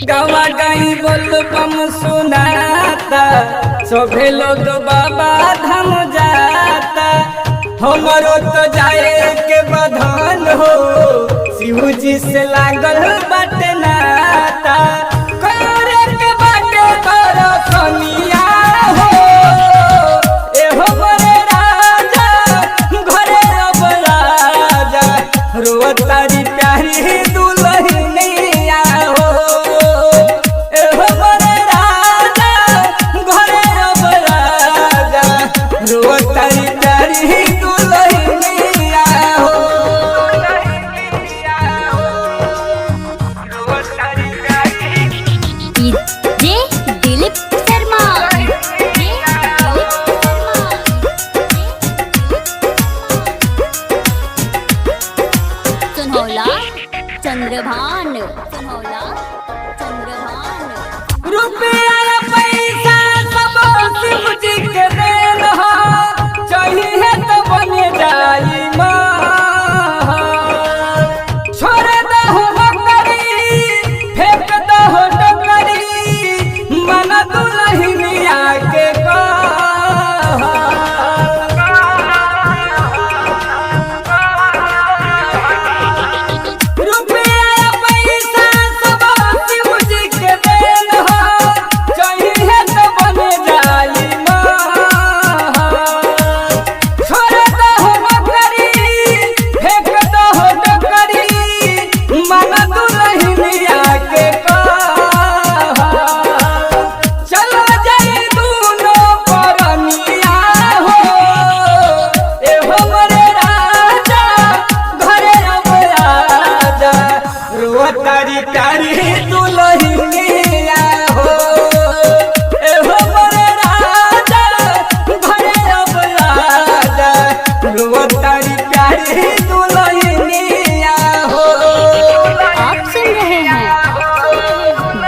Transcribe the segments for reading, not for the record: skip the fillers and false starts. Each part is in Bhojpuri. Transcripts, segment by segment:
गवा गई बोलबम सुनाता सभे लोग बाबा धाम जाता। हमरो तो जाए के बधान हो शिव जी से लागल बाटे नाता। करे के बाटे करो सोनिया हो एहो बड़े राजा घरे अब राजा रोतारी प्यारी दुल्हनिया हो। एहो बड़े राजा घरे अब राजा रोतारी प्यारी दुल्हनिया हो। रोतारी प्यारी जे दिलीप शर्मा सुनौला चंद्रभान रुपया पैसा सब शिव जी के देन हो चाहिए तो बने जाई मां। छोड़ दहो बकरी फेंक दहो डकरी मन दुल्हनिया के रुपया पैसा सब शिव जी के देन हो चाहिए तो बने जाई मां। छोड़ दहो बकरी फेंक दहो डकरी मन दुल्हनिया के चलो जाई दूनो परनिया हो एहो बड़े राजा घरे अब राजा रोतारी प्यारी दुल्हनिया हो। एहो बड़े राजा घरे अब राजा रोतारी प्यारी दुल्हनिया हो। आप सुन रहे हैं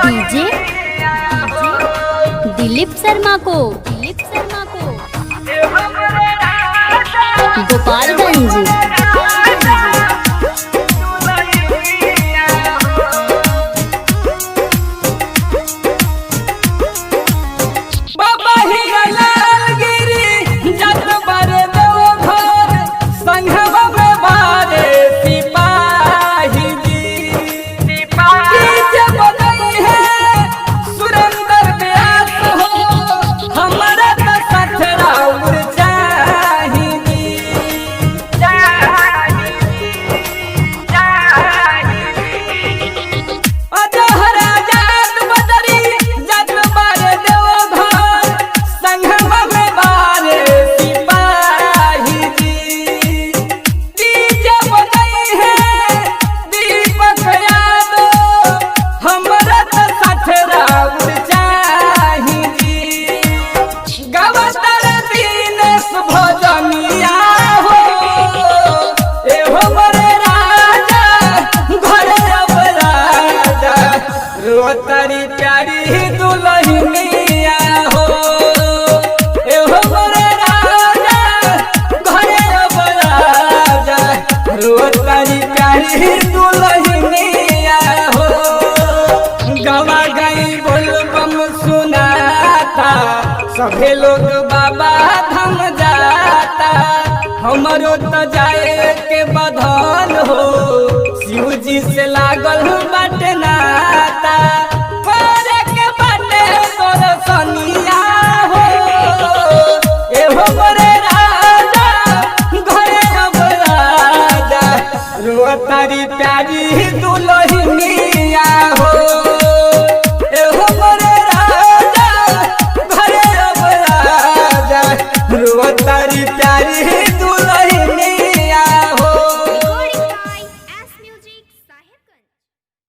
डीजे दिलीप शर्मा को गोपालगंज। बाबा हीरा लाल गिरी जत बारे दो घर संघवा में बारे सिपाही जी जब गई है सुरेंद्र व्यास हो हमारा तो साथ राउर अजहर आजाद बदरी जत बारे देव घर संघवा में बारे सिपाही जी जब गई है दीपक यादव हमरा तो साथ राउर चाही जी। गवतर दीनेश भजनिया हो एहो बड़े राजा घरे अब राजा रोतारी प्यारी दुल्हनिया हो। एहो बड़े राजा घरे अब राजा रोतारी प्यारी दुल्हनिया हो। गवा गई बोलबम सुनाता सभे लोग बाबा धाम जाता। हमरो तो जाए के बधान हो शिव जी से लागल बाटे नाता।